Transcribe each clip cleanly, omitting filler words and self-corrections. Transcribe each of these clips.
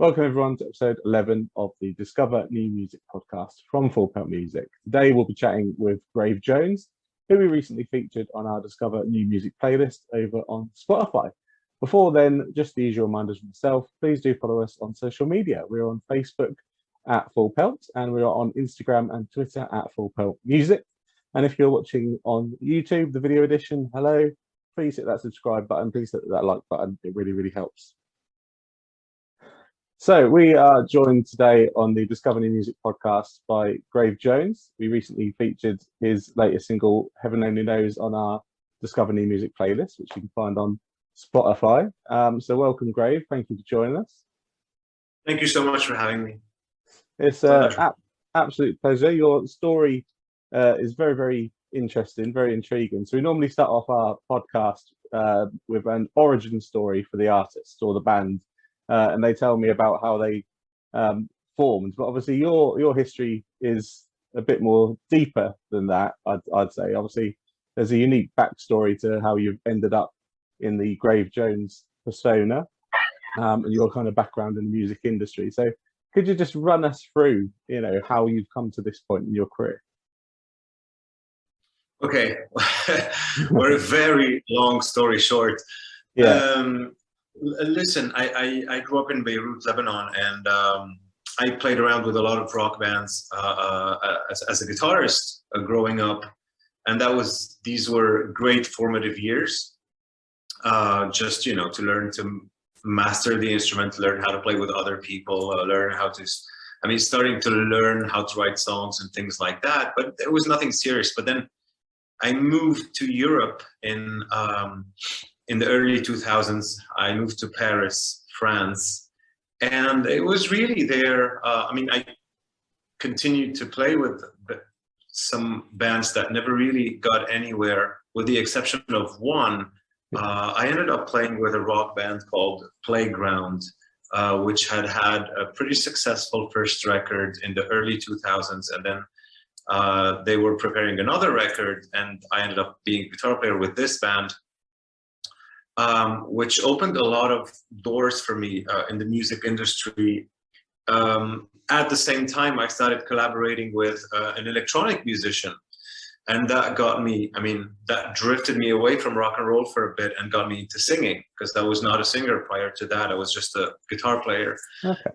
Welcome everyone to episode 11 of the Discover New Music podcast from Pelt Music. Today we'll be chatting with Grave Jones, who we recently featured on our Discover New Music playlist over on Spotify. Before then, just the usual reminders from myself, please do follow us on social media. We're on Facebook at Pelt and we are on Instagram and Twitter at Pelt Music. And if you're watching on YouTube, the video edition, hello, please hit that subscribe button, please hit that like button, it really helps. So we are joined today on the Discover New Music podcast by Grave Jones. We recently featured his latest single, Heaven Only Knows, on our Discover New Music playlist, which you can find on Spotify. So welcome, Grave. Thank you for joining us. Thank you so much for having me. It's an absolute pleasure. Your story is very interesting, very intriguing. So we normally start off our podcast with an origin story for the artist or the band. And they tell me about how they formed, but obviously your history is a bit more deeper than that. I'd say obviously there's a unique backstory to how you've ended up in the Grave Jones persona and your kind of background in the music industry. So could you just run us through, how you've come to this point in your career? Okay, or a very long story short. Yeah. Listen, I grew up in Beirut, Lebanon, and I played around with a lot of rock bands as a guitarist growing up, and these were great formative years. Just to learn to master the instrument, learn how to play with other people, starting to learn how to write songs and things like that. But there was nothing serious. But then I moved to Europe in the early 2000s. I moved to Paris, France, and it was really there. I continued to play with some bands that never really got anywhere, with the exception of one. I ended up playing with a rock band called Playground, which had a pretty successful first record in the early 2000s, and then they were preparing another record, and I ended up being a guitar player with this band. Which opened a lot of doors for me in the music industry. At the same time, I started collaborating with an electronic musician, and that that drifted me away from rock and roll for a bit and got me into singing, because I was not a singer prior to that. I was just a guitar player. Okay.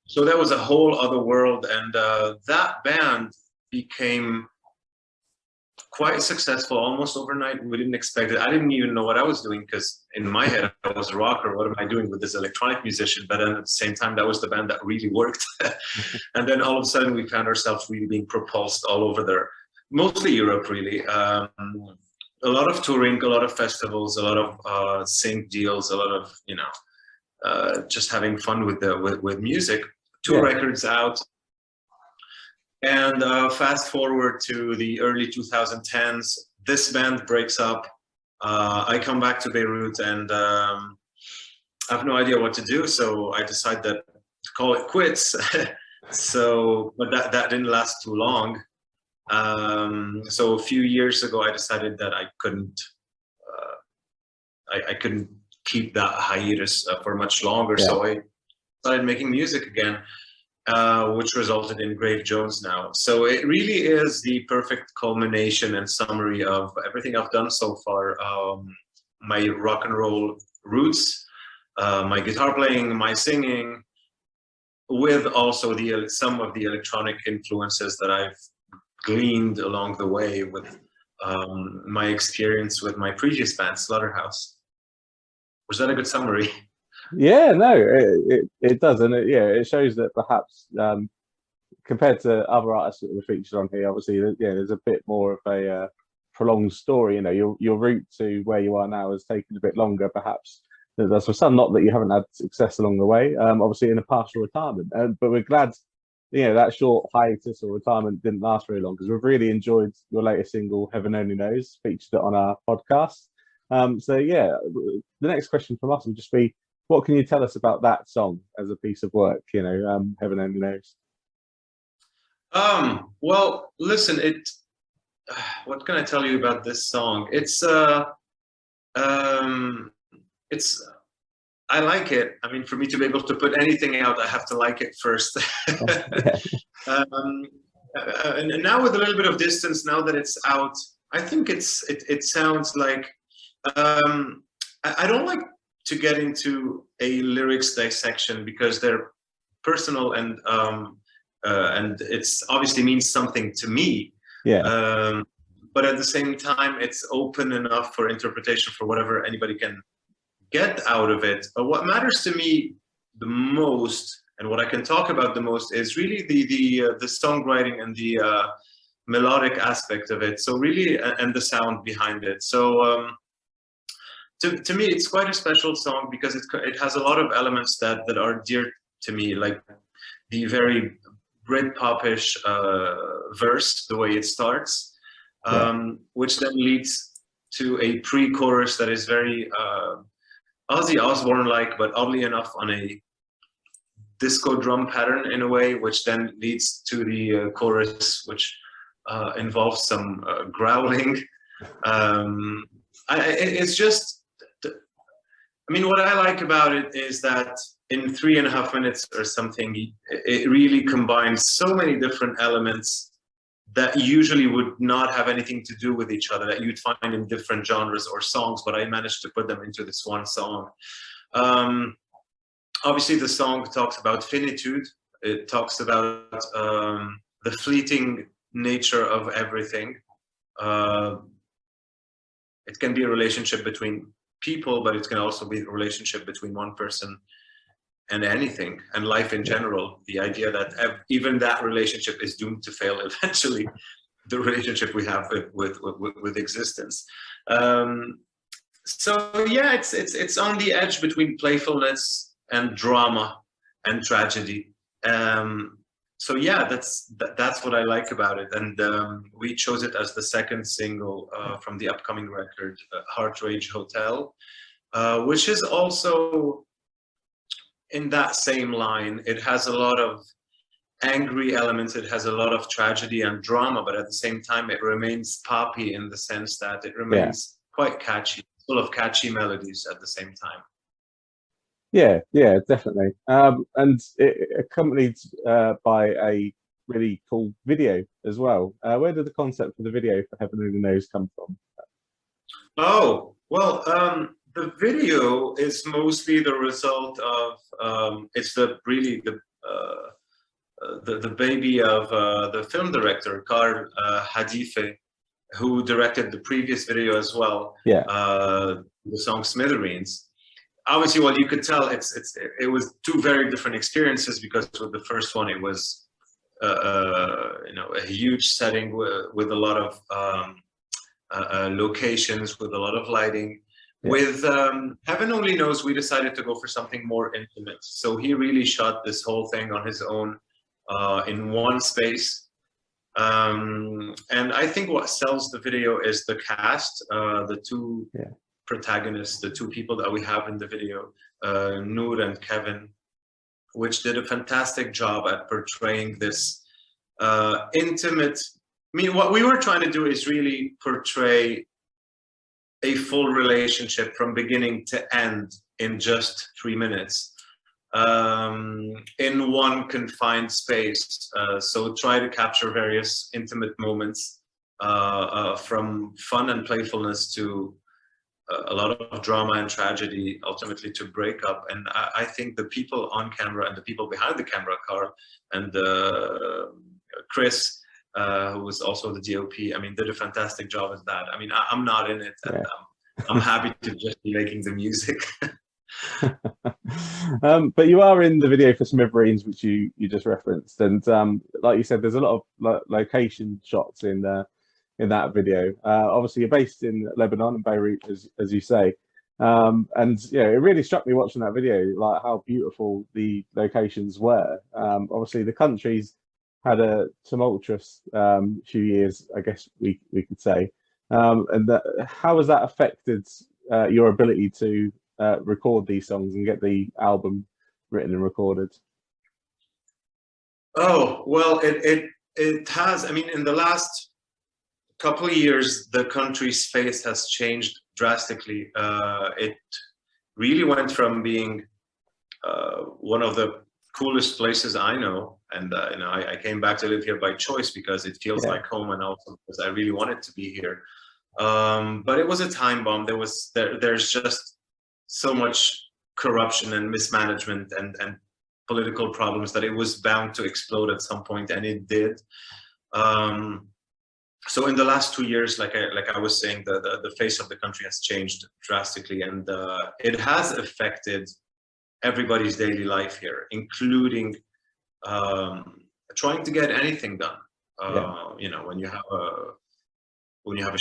So that was a whole other world, and that band became quite successful almost overnight. We didn't expect it. I didn't even know what I was doing, because in my head I was a rocker. What am I doing with this electronic musician? But then at the same time, that was the band that really worked. And then all of a sudden we found ourselves really being propulsed all over there, mostly Europe, really. A lot of touring, a lot of festivals, a lot of sync deals, a lot of just having fun with music. Two records out. And fast forward to the early 2010s, this band breaks up. I come back to Beirut, and I have no idea what to do. So I decide to call it quits. But that didn't last too long. So a few years ago, I decided that I couldn't keep that hiatus for much longer. Yeah. So I started making music again. Which resulted in Grave Jones now. So it really is the perfect culmination and summary of everything I've done so far. My rock and roll roots, my guitar playing, my singing, with also some of the electronic influences that I've gleaned along the way with my experience with my previous band, Slaughterhouse. Was that a good summary? Yeah, no, it does, and it shows that perhaps compared to other artists that were featured on here, obviously, there's a bit more of a prolonged story. Your route to where you are now has taken a bit longer, perhaps. There's for some, not that you haven't had success along the way. Obviously, in a partial retirement, but we're glad, that short hiatus or retirement didn't last very long, because we've really enjoyed your latest single, Heaven Only Knows, featured it on our podcast. The next question from us will just be, what can you tell us about that song as a piece of work? Heaven Only Knows. Well, listen, what can I tell you about this song? It's I like it. I mean, for me to be able to put anything out, I have to like it first. Yeah. um, and now with a little bit of distance, now that it's out, I think it sounds like I don't like to get into a lyrics dissection because they're personal and it's obviously means something to me. Yeah. But at the same time, it's open enough for interpretation for whatever anybody can get out of it. But what matters to me the most, and what I can talk about the most, is really the songwriting and the melodic aspect of it. So really, and the sound behind it. So to me, it's quite a special song because it has a lot of elements that are dear to me, like the very Britpopish verse, the way it starts, which then leads to a pre-chorus that is very Ozzy Osbourne-like, but oddly enough on a disco drum pattern in a way, which then leads to the chorus, which involves some growling. It's just, I mean, what I like about it is that in 3.5 minutes or something, it really combines so many different elements that usually would not have anything to do with each other, that you'd find in different genres or songs, but I managed to put them into this one song. Obviously, the song talks about finitude. It talks about the fleeting nature of everything. It can be a relationship between people, but it can also be a relationship between one person and anything, and life in general. The idea that even that relationship is doomed to fail eventually, the relationship we have with existence. So yeah, it's on the edge between playfulness and drama and tragedy. So yeah, that's what I like about it, and we chose it as the second single from the upcoming record, Heart Rage Hotel, which is also in that same line. It has a lot of angry elements, it has a lot of tragedy and drama, but at the same time it remains poppy in the sense that it remains quite catchy, full of catchy melodies at the same time. Yeah, definitely. And it accompanied by a really cool video as well. Where did the concept for the video for Heaven Only Knows come from? Oh, well, the video is mostly the result of it's the baby of the film director Karl Hadife, who directed the previous video as well. Yeah. The song Smithereens. Obviously, well, you could tell it was two very different experiences, because with the first one it was a huge setting with a lot of locations, with a lot of lighting. Yeah. With Heaven Only Knows, we decided to go for something more intimate. So he really shot this whole thing on his own in one space. And I think what sells the video is the cast, the two protagonists, the two people that we have in the video, Noor and Kevin, which did a fantastic job at portraying this intimate. I mean, what we were trying to do is really portray a full relationship from beginning to end in just 3 minutes, in one confined space. So try to capture various intimate moments, from fun and playfulness to a lot of drama and tragedy, ultimately to break up. And I think the people on camera and the people behind the camera, Carl and Chris, who was also the DOP, I mean, did a fantastic job at that. I mean, I'm not in it, and I'm happy to just be making the music. But you are in the video for Smithereens, which you just referenced, and like you said, there's a lot of location shots in that video. Obviously, you're based in Lebanon and Beirut, as you say, and yeah, it really struck me watching that video, like how beautiful the locations were. Obviously, the country's had a tumultuous few years, I guess we could say, and how has that affected your ability to record these songs and get the album written and recorded? Oh, well, it has. I mean, in the last couple of years, the country's face has changed drastically. really went from being one of the coolest places I know, and you know, I came back to live here by choice because it feels like home, and also because I really wanted to be here. But it was a time bomb. There's just so much corruption and mismanagement and political problems that it was bound to explode at some point, and it did. So in the last 2 years, like I was saying, the face of the country has changed drastically, and it has affected everybody's daily life here, including trying to get anything done. You know, when you have a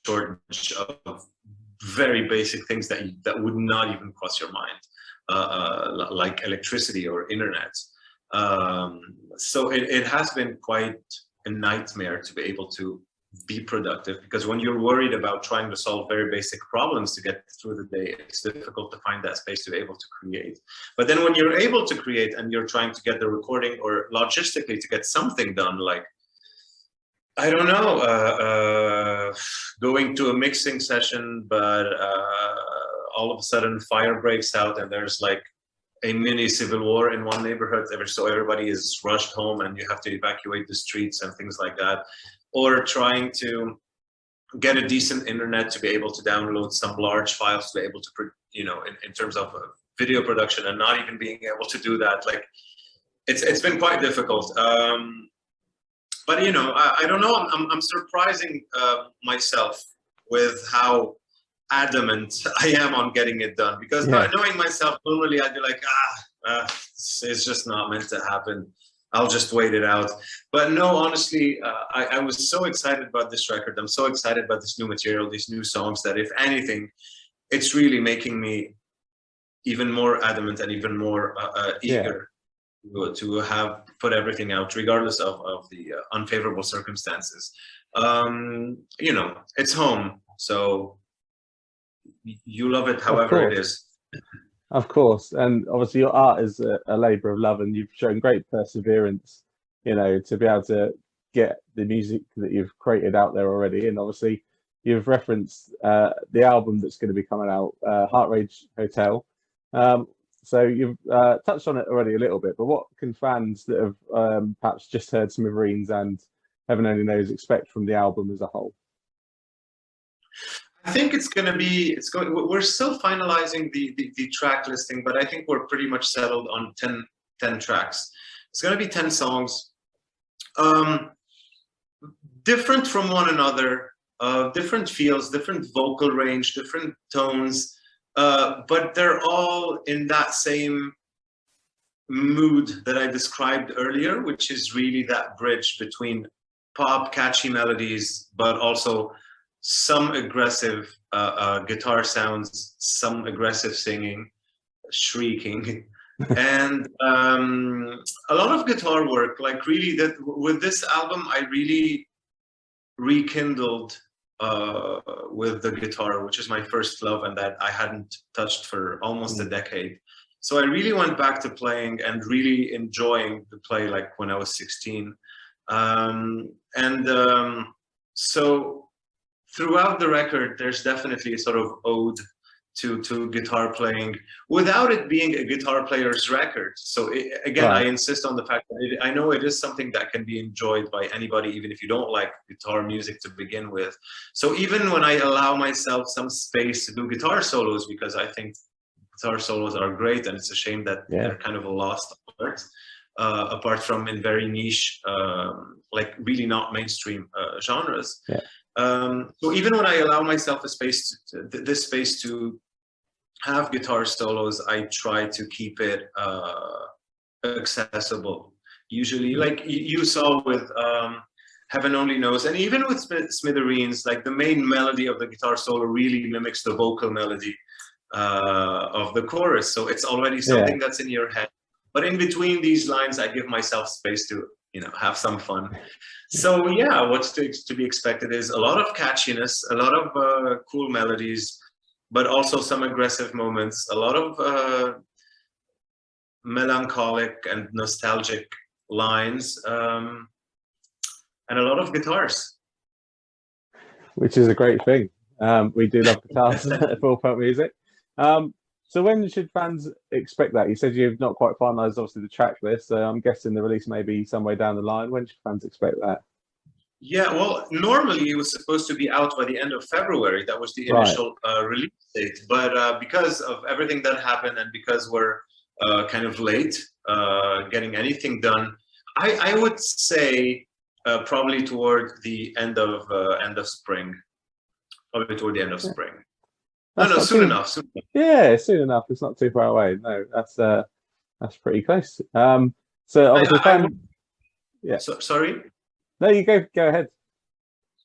shortage of very basic things that would not even cross your mind, like electricity or internet. So it has been quite a nightmare to be able to be productive, because when you're worried about trying to solve very basic problems to get through the day, it's difficult to find that space to be able to create. But then when you're able to create and you're trying to get the recording or logistically to get something done, like, I don't know, going to a mixing session, but all of a sudden fire breaks out and there's like a mini civil war in one neighborhood, so everybody is rushed home and you have to evacuate the streets and things like that. Or trying to get a decent internet to be able to download some large files to be able to, you know, in terms of video production, and not even being able to do that. Like, it's been quite difficult. But you know, I don't know. I'm surprising myself with how adamant I am on getting it done, because knowing myself, normally I'd be like, it's just not meant to happen. I'll just wait it out. But no, honestly, I was so excited about this record. I'm so excited about this new material, these new songs, that if anything, it's really making me even more adamant and even more eager to have put everything out, regardless of the unfavorable circumstances. You know, it's home, so you love it however it is. Of course, and obviously your art is a labor of love, and you've shown great perseverance, you know, to be able to get the music that you've created out there already. And obviously you've referenced the album that's going to be coming out, Heart Rage Hotel. So you've touched on it already a little bit, but what can fans that have perhaps just heard Smithereens and heaven only knows expect from the album as a whole? I think we're still finalizing the track listing, but I think we're pretty much settled on 10 tracks. It's going to be 10 songs, different from one another, different feels, different vocal range, different tones, but they're all in that same mood that I described earlier, which is really that bridge between pop, catchy melodies, but also some aggressive guitar sounds, some aggressive singing, shrieking, and a lot of guitar work. Like, really, that with this album, I really rekindled with the guitar, which is my first love and that I hadn't touched for almost a decade. So I really went back to playing and really enjoying the play like when I was 16. So throughout the record, there's definitely a sort of ode to guitar playing without it being a guitar player's record. So again, I insist on the fact that I know it is something that can be enjoyed by anybody, even if you don't like guitar music to begin with. So even when I allow myself some space to do guitar solos, because I think guitar solos are great, and it's a shame that they're kind of a lost art, apart from in very niche, like really not mainstream genres. So even when I allow myself this space to have guitar solos, I try to keep it accessible. Usually, like you saw with Heaven Only Knows, and even with Smithereens, like the main melody of the guitar solo really mimics the vocal melody of the chorus. So it's already something that's in your head. But in between these lines, I give myself space to, you know, have some fun. So yeah, what's to be expected is a lot of catchiness, a lot of cool melodies, but also some aggressive moments, a lot of melancholic and nostalgic lines, and a lot of guitars. Which is a great thing. We do love guitars for Pelt music. So when should fans expect that? You said you've not quite finalised, obviously, the track list. So I'm guessing the release may be somewhere down the line. When should fans expect that? Yeah, well, normally it was supposed to be out by the end of February. That was the Right. initial release date. But because of everything that happened and because we're kind of late getting anything done, I would say probably toward the end of spring. Probably toward the end of spring. That's No, not soon too, enough. Soon enough. yeah, soon enough. It's not too far away. No, that's pretty close. So obviously, yeah. Sorry. No, you go ahead.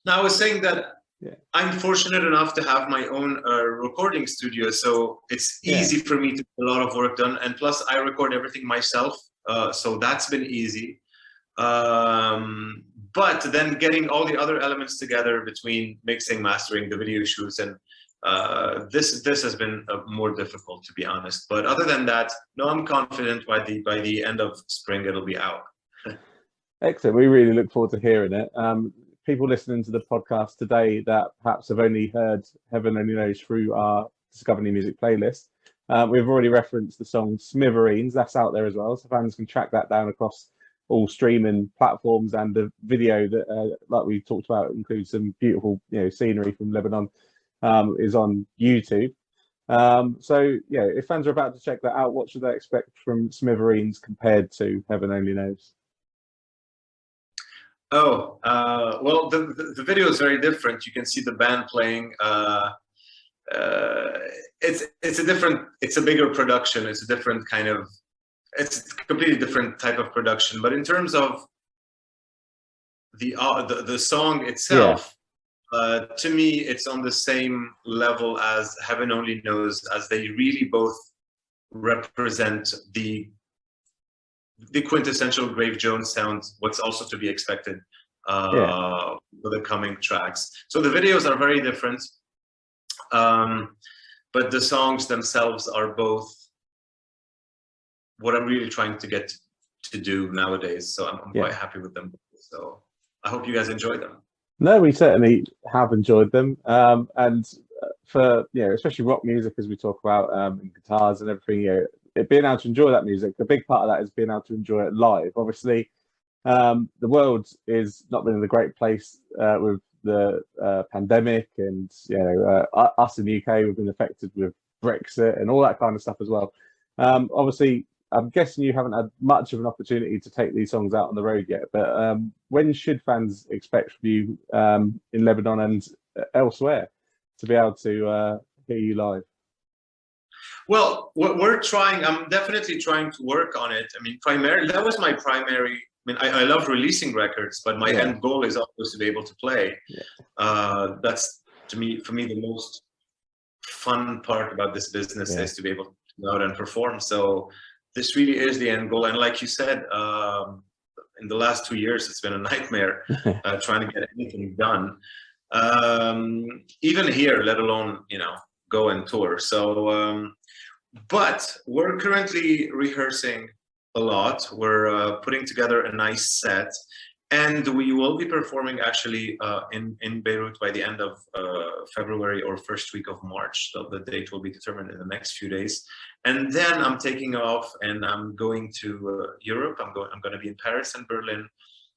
Now, I was saying that Yeah. I'm fortunate enough to have my own recording studio, so it's easy for me to get a lot of work done. And plus, I record everything myself, so that's been easy. But then getting all the other elements together between mixing, mastering, the video shoots, and this has been more difficult, to be honest. But other than that, no, I'm confident by the end of spring it'll be out. Excellent. We really look forward to hearing it. People listening to the podcast today that perhaps have only heard Heaven Only Knows through our Discover New Music playlist, we've already referenced the song Smithereens. That's out there as well, so fans can track that down across all streaming platforms. And the video that, like we talked about, includes some beautiful, scenery from Lebanon, is on YouTube. So yeah, if fans are about to check that out, what should they expect from Smithereens compared to Heaven Only Knows? Oh, well, the video is very different. You can see the band playing. It's a bigger production. It's a completely different type of production. But in terms of the song itself, to me, it's on the same level as Heaven Only Knows, as they really both represent the quintessential Grave Jones sound, what's also to be expected for the coming tracks. So the videos are very different, but the songs themselves are both what I'm really trying to get to do nowadays. So I'm quite happy with them. So I hope you guys enjoy them. No, we certainly have enjoyed them. And for, especially rock music, as we talk about, and guitars and everything, being able to enjoy that music, the big part of that is being able to enjoy it live. Obviously, the world is not been in a great place with the pandemic, and us in the UK, we've been affected with Brexit and all that kind of stuff as well. Obviously, I'm guessing you haven't had much of an opportunity to take these songs out on the road yet, but when should fans expect from you in Lebanon and elsewhere to be able to hear you live? Well, we're trying. I'm definitely trying to work on it. I mean, primarily, that was my primary. I mean, I love releasing records, but my end goal is always to be able to play. That's for me the most fun part about this business is to be able to go out and perform. So this really is the end goal. And like you said, in the last 2 years, it's been a nightmare trying to get anything done. Even here, let alone go and tour. So. But we're currently rehearsing a lot. We're putting together a nice set, and we will be performing actually in Beirut by the end of February or first week of March. So the date will be determined in the next few days. And then I'm taking off and I'm going to Europe. I'm going to be in Paris and Berlin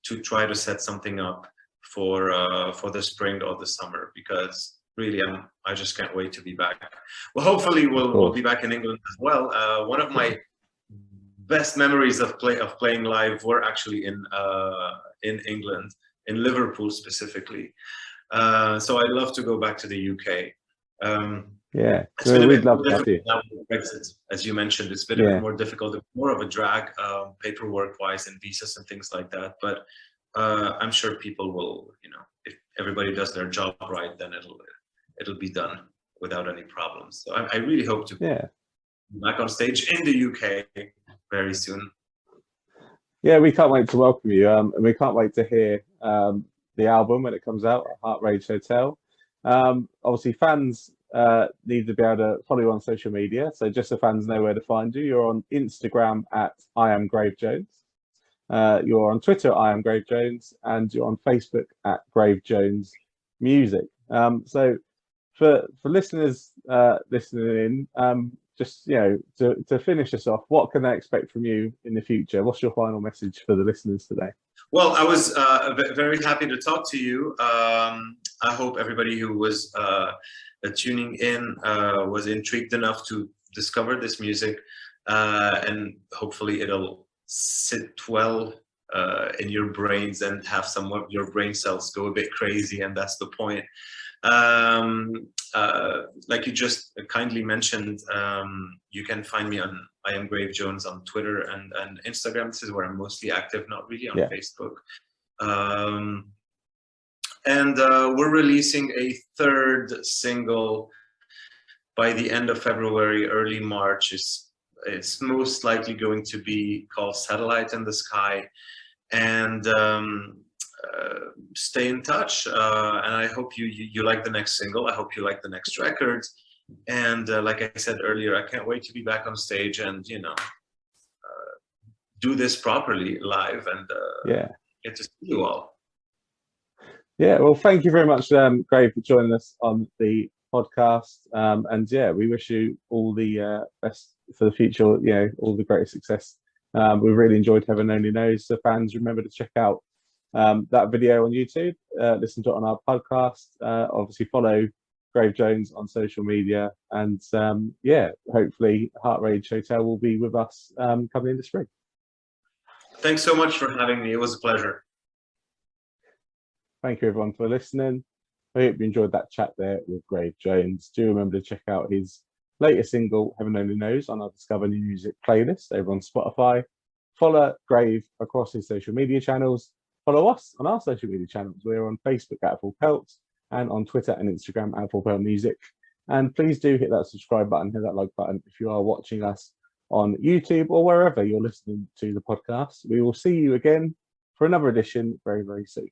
to try to set something up for the spring or the summer, because really, I just can't wait to be back. Well, hopefully we'll be back in England as well. One of my best memories of playing live were actually in England, in Liverpool specifically. So I'd love to go back to the UK. It's been a bit more difficult now with Brexit, as you mentioned. It's been a bit more difficult, more of a drag, paperwork-wise and visas and things like that. But I'm sure people will, if everybody does their job right, then it'll be done without any problems. So I really hope to be back on stage in the UK very soon. Yeah, we can't wait to welcome you, and we can't wait to hear the album when it comes out at Heart Rage Hotel. Obviously, fans need to be able to follow you on social media. So just so fans know where to find you, you're on Instagram at I am Grave Jones. You're on Twitter at I am Grave Jones, and you're on Facebook at Grave Jones Music. So for listeners listening in, just to finish us off, what can they expect from you in the future? What's your final message for the listeners today? Well, I was very happy to talk to you. I hope everybody who was tuning in was intrigued enough to discover this music, and hopefully it'll sit well in your brains and have some of your brain cells go a bit crazy, and that's the point. Like you just kindly mentioned, you can find me on I am Grave Jones on Twitter and Instagram. This is where I'm mostly active, not really on Facebook. And we're releasing a third single by the end of February, early March. It's most likely going to be called Satellite in the Sky. And stay in touch. And I hope you like the next single. I hope you like the next record. And like I said earlier, I can't wait to be back on stage and, do this properly live and get to see you all. Yeah, well, thank you very much, Grave, for joining us on the podcast. And we wish you all the best for the future, all the greatest success. We really enjoyed Heaven Only Knows. So fans, remember to check out that video on YouTube, listen to it on our podcast, obviously follow Grave Jones on social media, and hopefully Heart Rage Hotel will be with us coming in the spring. Thanks so much for having me. It was a pleasure. Thank you everyone for listening. I hope you enjoyed that chat there with Grave Jones. Do remember to check out his latest single, Heaven Only Knows, on our Discover New Music playlist over on Spotify. Follow Grave across his social media channels. Follow us on our social media channels. We're on Facebook at Pelt and on Twitter and Instagram at Pelt Music. And please do hit that subscribe button, hit that like button if you are watching us on YouTube or wherever you're listening to the podcast. We will see you again for another edition very, very soon.